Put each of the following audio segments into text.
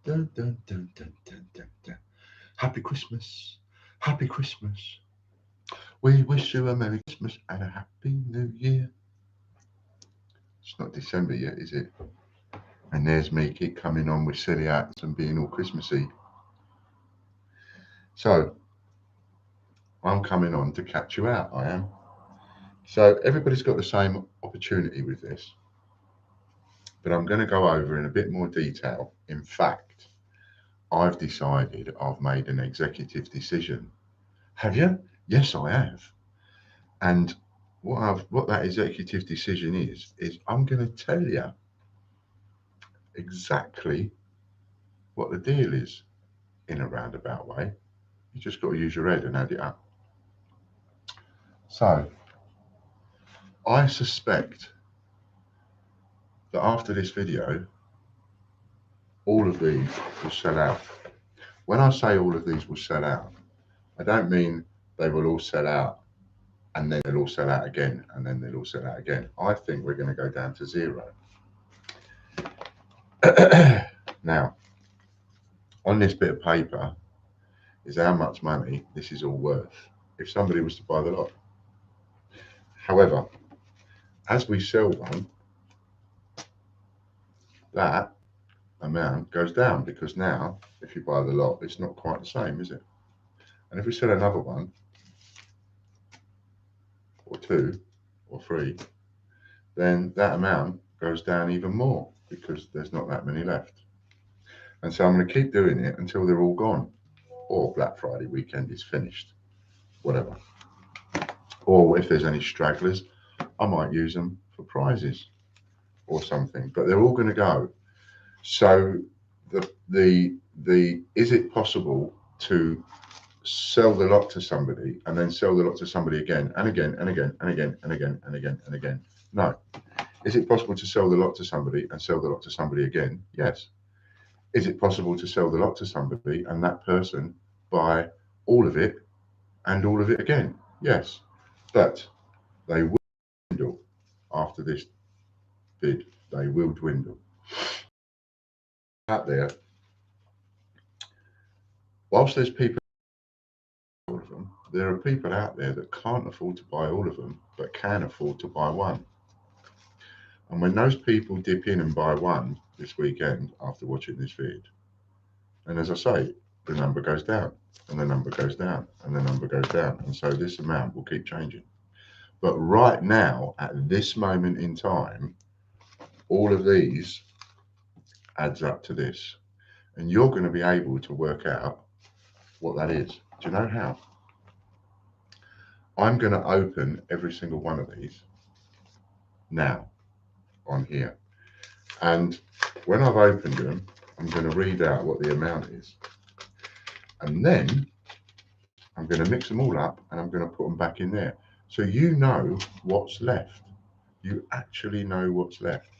Dun, dun, dun, dun, dun, dun, dun. Happy Christmas. Happy Christmas. We wish you a Merry Christmas and a Happy New Year. It's not December yet, is it? And there's me keep coming on with silly acts and being all Christmassy. So I'm coming on to catch you out, I am. So everybody's got the same opportunity with this, but I'm going to go over in a bit more detail. In fact, I've decided I've made an executive decision. Have you? Yes, I have. And what that executive decision is I'm going to tell you exactly what the deal is in a roundabout way. You just got to use your head and add it up. So I suspect that after this video, all of these will sell out. When I say all of these will sell out, I don't mean they will all sell out and then they'll all sell out again and then they'll all sell out again. I think we're going to go down to zero. Now, on this bit of paper is how much money this is all worth if somebody was to buy the lot. However, as we sell one, that amount goes down because now, if you buy the lot, it's not quite the same, is it? And if we sell another one, or two, or three, then that amount goes down even more because there's not that many left. And so I'm going to keep doing it until they're all gone, or Black Friday weekend is finished, whatever. Or if there's any stragglers, I might use them for prizes or something. But they're all going to go. So the is it possible to sell the lot to somebody and then sell the lot to somebody again and again and again and again and again and again and again? No. Is it possible to sell the lot to somebody and sell the lot to somebody again? Yes. Is it possible to sell the lot to somebody and that person buy all of it and all of it again? Yes. But they will dwindle after this bid. They will dwindle. Out there, whilst there's people all of them, there are people out there that can't afford to buy all of them but can afford to buy one. And when those people dip in and buy one this weekend after watching this vid, and as I say, the number goes down and the number goes down and the number goes down. And so this amount will keep changing. But right now, at this moment in time, all of these adds up to this. And you're going to be able to work out what that is. Do you know how? I'm going to open every single one of these now on here. And when I've opened them, I'm going to read out what the amount is. And then I'm going to mix them all up and I'm going to put them back in there. So you know what's left. You actually know what's left.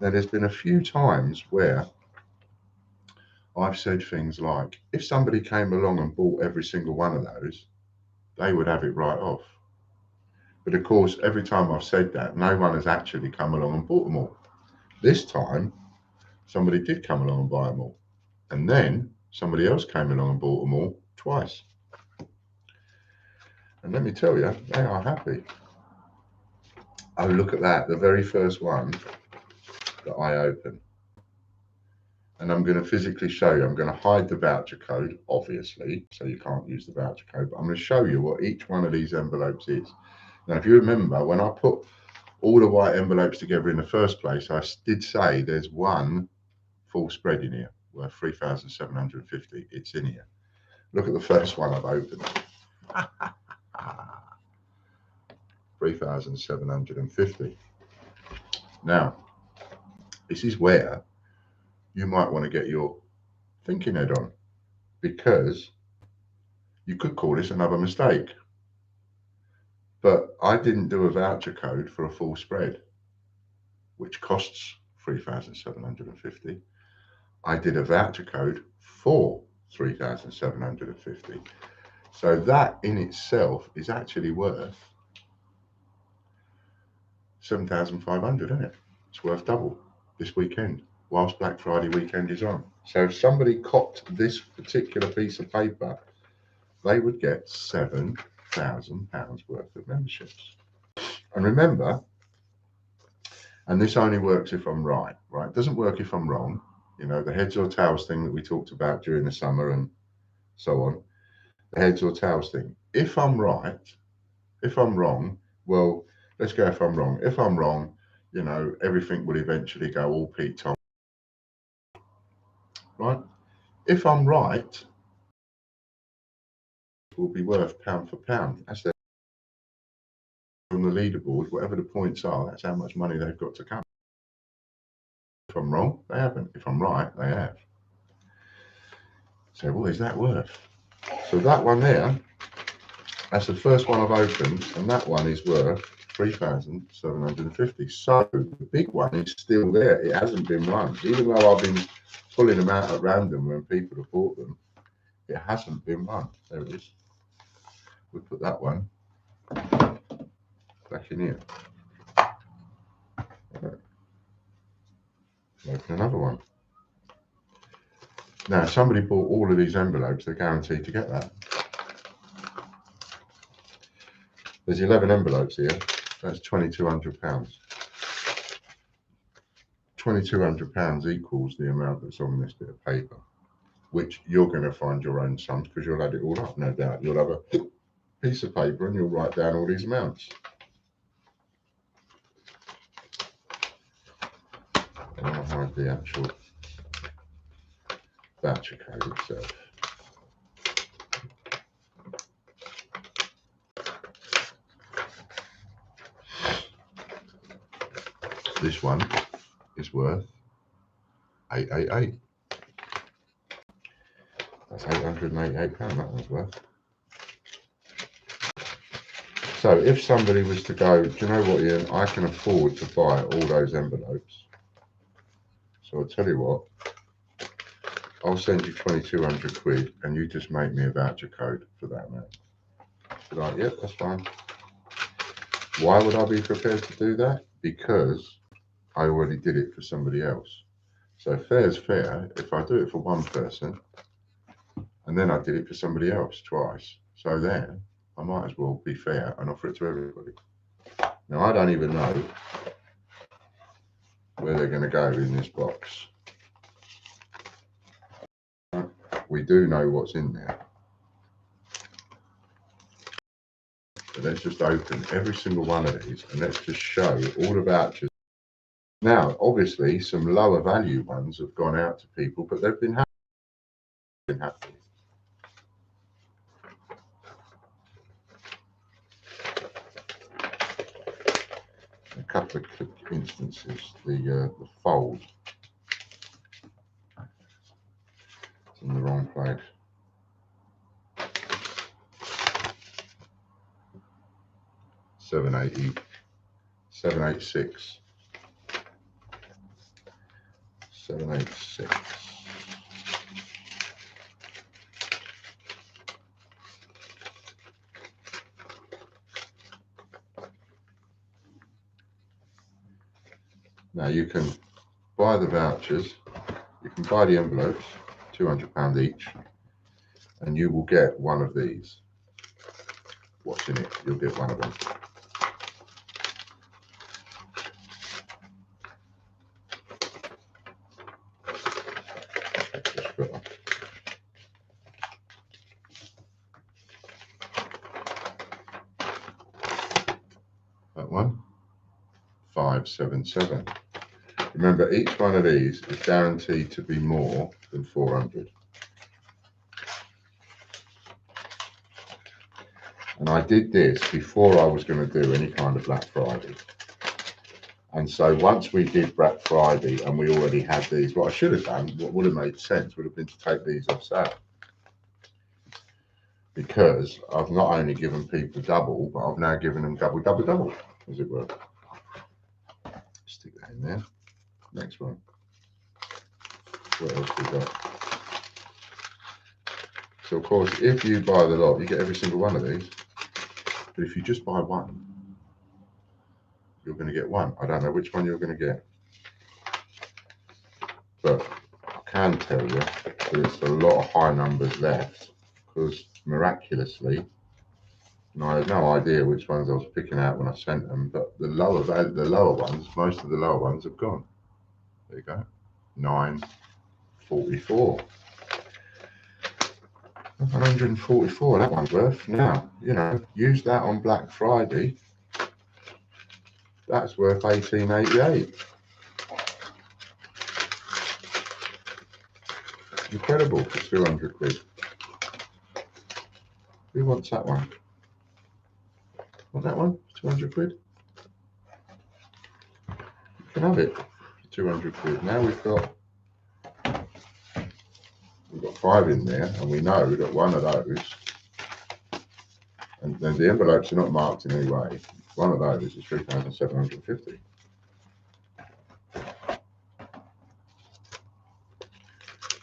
Now, there's been a few times where I've said things like, if somebody came along and bought every single one of those, they would have it right off. But of course, every time I've said that, no one has actually come along and bought them all. This time, somebody did come along and buy them all. And then somebody else came along and bought them all twice. And let me tell you, they are happy. Oh, look at that, the very first one that I open. And I'm going to physically show you. I'm going to hide the voucher code, obviously, so you can't use the voucher code. But I'm going to show you what each one of these envelopes is. Now, if you remember, when I put all the white envelopes together in the first place, I did say there's one full spread in here worth 3,750. It's in here. Look at the first one I've opened. 3,750. Now, this is where you might want to get your thinking head on, because you could call this another mistake. But I didn't do a voucher code for a full spread, which costs 3,750. I did a voucher code for 3,750. So that in itself is actually worth 7,500, isn't it? It's worth double this weekend. whilst Black Friday weekend is on. So if somebody copped this particular piece of paper, they would get £7,000 worth of memberships. And remember, and this only works if I'm right? It doesn't work if I'm wrong. You know, the heads or tails thing that we talked about during the summer and so on, the heads or tails thing. If I'm right, if I'm wrong, well, let's go if I'm wrong. If I'm wrong, you know, everything will eventually go all Pete Tom. Right? If I'm right, it will be worth pound for pound. That's their on the leaderboard, whatever the points are, that's how much money they've got to come. If I'm wrong, they haven't. If I'm right, they have. So what is that worth? So that one there, that's the first one I've opened, and that one is worth 3,750. So the big one is still there. It hasn't been won. Even though I've been pulling them out at random when people have bought them, it hasn't been won. There it is. We'll put that one back in here. Open another one. Now, if somebody bought all of these envelopes, they're guaranteed to get that. There's 11 envelopes here. That's £2,200. £2,200 equals the amount that's on this bit of paper, which you're going to find your own sums because you'll add it all up, no doubt. You'll have a piece of paper and you'll write down all these amounts. And I'll hide the actual voucher code itself. This one is worth 888. That's £888 that one's worth. So if somebody was to go, do you know what, Ian, I can afford to buy all those envelopes. So I'll tell you what, I'll send you 2,200 quid and you just make me a voucher code for that amount. Like, yep, that's fine. Why would I be prepared to do that? Because I already did it for somebody else. So fair's fair. If I do it for one person and then I did it for somebody else twice, so then I might as well be fair and offer it to everybody. Now, I don't even know where they're going to go in this box. We do know what's in there. But let's just open every single one of these and let's just show all the vouchers. Now, obviously, some lower value ones have gone out to people, but they've been happy. A couple of instances, the fold. It's in the wrong place. £7.80, £7.86, £7.86. Now you can buy the vouchers, you can buy the envelopes, £200 each, and you will get one of these. What's in it? You'll get one of them. That one, 577. Remember, each one of these is guaranteed to be more than 400. And I did this before I was going to do any kind of Black Friday. And so once we did Black Friday and we already had these, what I should have done, what would have made sense, would have been to take these off sale. Because I've not only given people double, but I've now given them double, as it were. Stick that in there. Next one. What else we got? So of course, if you buy the lot, you get every single one of these. But if you just buy one, you're going to get one. I don't know which one you're going to get. can tell you that it's a lot of high numbers left, because miraculously, and I had no idea which ones I was picking out when I sent them, but the lower ones, most of the lower ones have gone. There you go, 944. 144, that one's worth. Now, you know, use that on Black Friday. That's worth 1888. Incredible for 200 quid. Who wants that one? Want that one? 200 quid? You can have it for 200 quid. Now we've got 5 in there, and we know that one of those, and then the envelopes are not marked in any way, one of those is 3,750.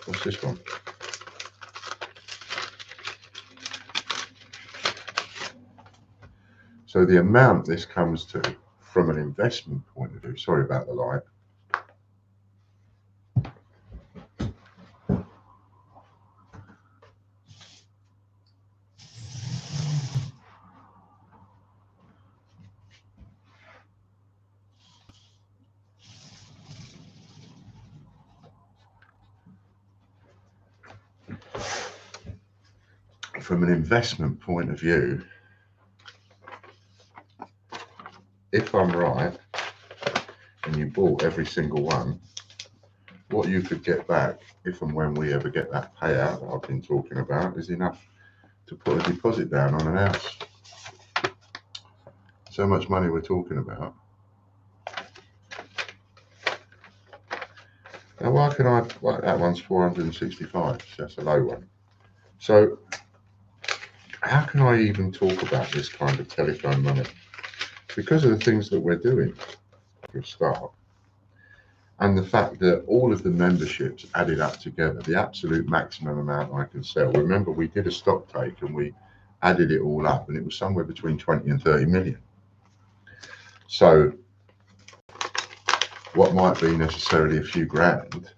What's this one? So the amount this comes to from an investment point of view, sorry about the light, from an investment point of view, if I'm right, and you bought every single one, what you could get back, if and when we ever get that payout that I've been talking about, is enough to put a deposit down on an house. So much money we're talking about. Now, why can I, well, that one's 465, so that's a low one. So how can I even talk about this kind of telephone money? Because of the things that we're doing, for a start, and the fact that all of the memberships added up together, the absolute maximum amount I can sell. Remember, we did a stock take and we added it all up, and it was somewhere between 20 and 30 million. So what might be necessarily a few grand,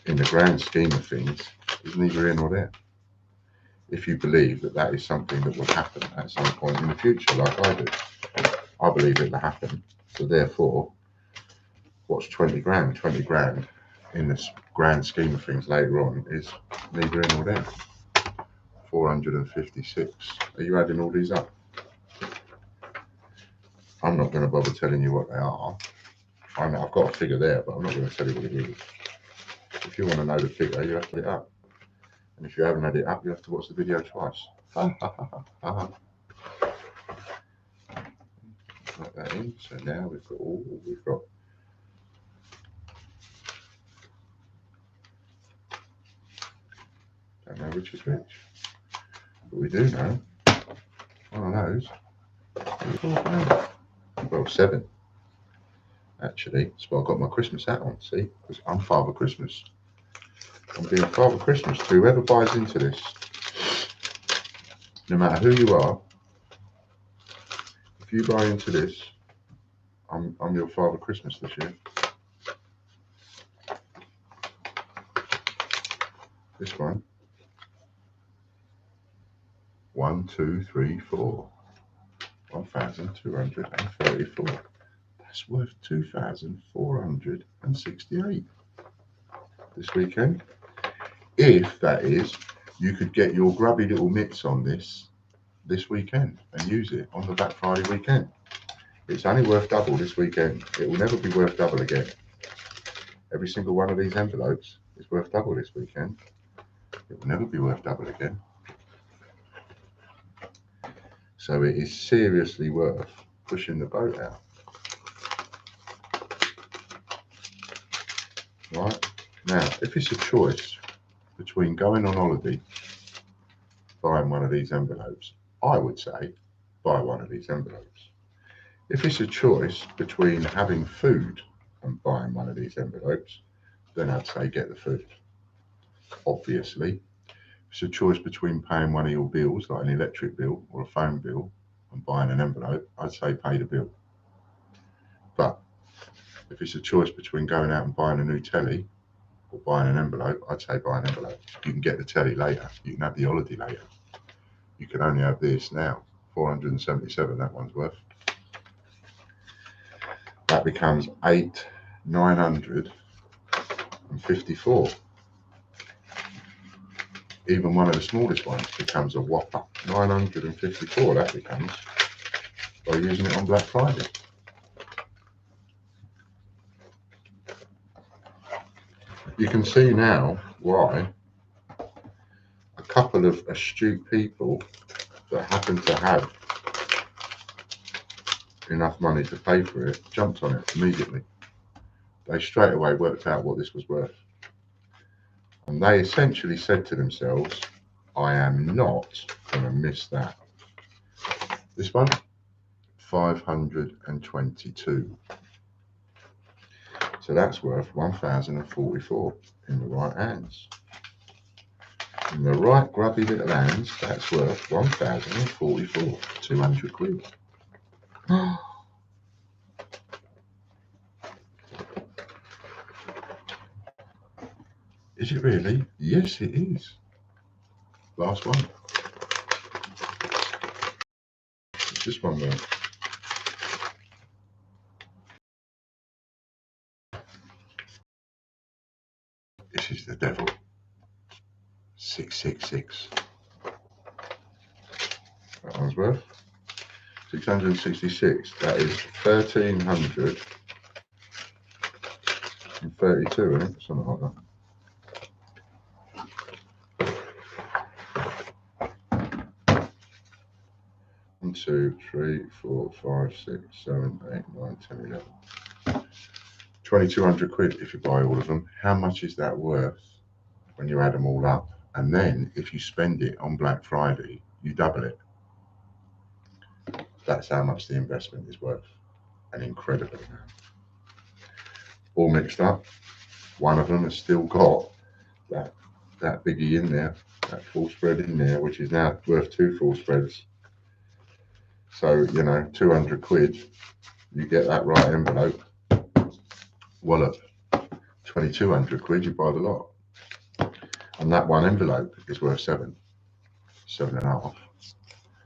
in the grand scheme of things, is neither here nor there. If you believe that that is something that will happen at some point in the future, like I do. I believe it will happen. So therefore, what's 20 grand? 20 grand in this grand scheme of things later on is neither here nor there. 456. Are you adding all these up? I'm not going to bother telling you what they are. I know I've got a figure there, but I'm not going to tell you what it is. If you want to know the figure, you have to put it up. And if you haven't had it up, you have to watch the video twice. Put that in. So now we've got all we've got. Don't know which is which, but we do know one of those. Well, 7 actually. So I've got my Christmas hat on. See, because I'm Father Christmas. I'm being Father Christmas to whoever buys into this. No matter who you are, if you buy into this, I'm your Father Christmas this year. This one. 1, 2, 3, 4. 1,234. That's worth 2,468 this weekend. If that is, you could get your grubby little mitts on this weekend and use it on the Black Friday weekend. It's only worth double this weekend. It will never be worth double again. Every single one of these envelopes is worth double this weekend. It will never be worth double again. So it is seriously worth pushing the boat out. Right? Now, if it's a choice between going on holiday, buying one of these envelopes, I would say buy one of these envelopes. If it's a choice between having food and buying one of these envelopes, then I'd say get the food. Obviously, if it's a choice between paying one of your bills, like an electric bill or a phone bill, and buying an envelope, I'd say pay the bill. But if it's a choice between going out and buying a new telly or buying an envelope, I'd say buy an envelope. You can get the telly later. You can have the holiday later. You can only have this now. 477, that one's worth. That becomes 8,954. Even one of the smallest ones becomes a whopper. 954, that becomes, by using it on Black Friday. You can see now why a couple of astute people that happen to have enough money to pay for it jumped on it immediately. They straight away worked out what this was worth. And they essentially said to themselves, I am not going to miss that. This one, 522. So that's worth 1,044 in the right hands. In the right grubby little hands, that's worth 1,044, 200 quid. Is it really? Yes, it is. Last one. What's this one worth? This is the devil. 666. That one's worth 666. That is 1,332, I think, something like that. One, 2, 3, 4, 5, 6, 7, 8, 9, 10, 11. 2,200 quid if you buy all of them. How much is that worth when you add them all up? And then if you spend it on Black Friday, you double it. That's how much the investment is worth. An incredible amount. All mixed up. One of them has still got that biggie in there, that full spread in there, which is now worth 2 full spreads. So, 200 quid, you get that right envelope. Wallop. 2,200 quid, you buy the lot. And that one envelope is worth 7.5.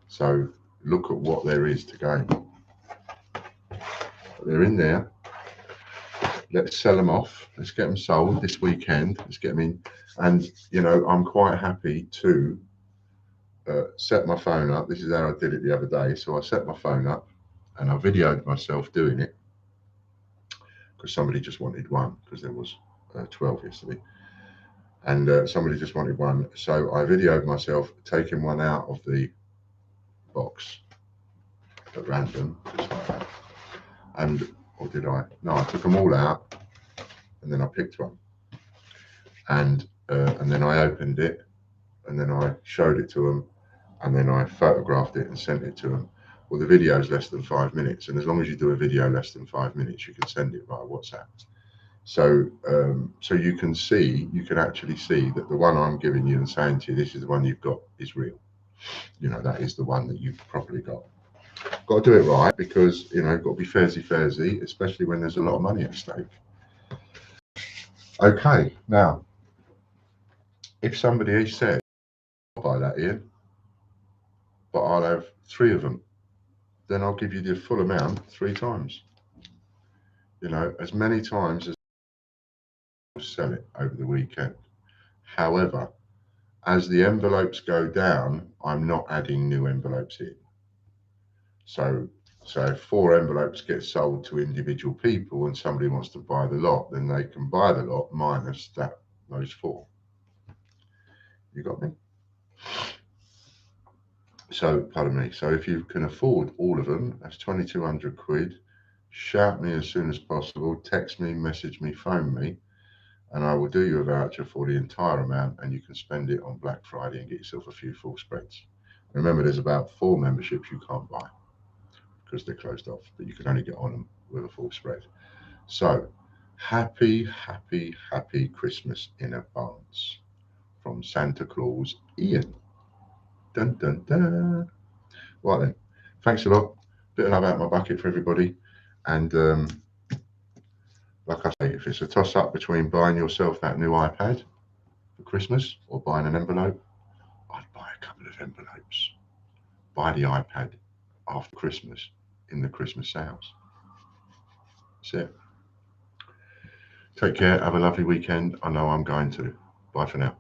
So look at what there is to gain. They're in there. Let's sell them off. Let's get them sold this weekend. Let's get them in. And, I'm quite happy to set my phone up. This is how I did it the other day. So I set my phone up and I videoed myself doing it because somebody just wanted one because there was 12 yesterday. And somebody just wanted one. So I videoed myself taking one out of the box at random, just like that. Or did I? No, I took them all out and then I picked one. And then I opened it and then I showed it to them and then I photographed it and sent it to them. Well, the video is less than 5 minutes. And as long as you do a video less than 5 minutes, you can send it via WhatsApp. So you can actually see that the one I'm giving you and saying to you, this is the one you've got, is real. That is the one that you've properly got. Got to do it right because, got to be fairsy, especially when there's a lot of money at stake. Okay, now, if somebody said, I'll buy that, Ian, but I'll have 3 of them, then I'll give you the full amount 3 times. As many times as I'll sell it over the weekend. However, as the envelopes go down, I'm not adding new envelopes in. So if 4 envelopes get sold to individual people and somebody wants to buy the lot, then they can buy the lot minus those 4. You got me? So, pardon me. So if you can afford all of them, that's 2,200 quid. Shout me as soon as possible. Text me, message me, phone me, and I will do you a voucher for the entire amount, and you can spend it on Black Friday and get yourself a few full spreads. Remember, there's about 4 memberships you can't buy because they're closed off, but you can only get on them with a full spread. So happy Christmas in advance from Santa Claus Ian. Dun dun dun. Right then, thanks a lot. Bit of love out my bucket for everybody, and like I say, if it's a toss up between buying yourself that new iPad for Christmas or buying an envelope, I'd buy a couple of envelopes. Buy the iPad after Christmas in the Christmas sales. That's it. Take care. Have a lovely weekend. I know I'm going to. Bye for now.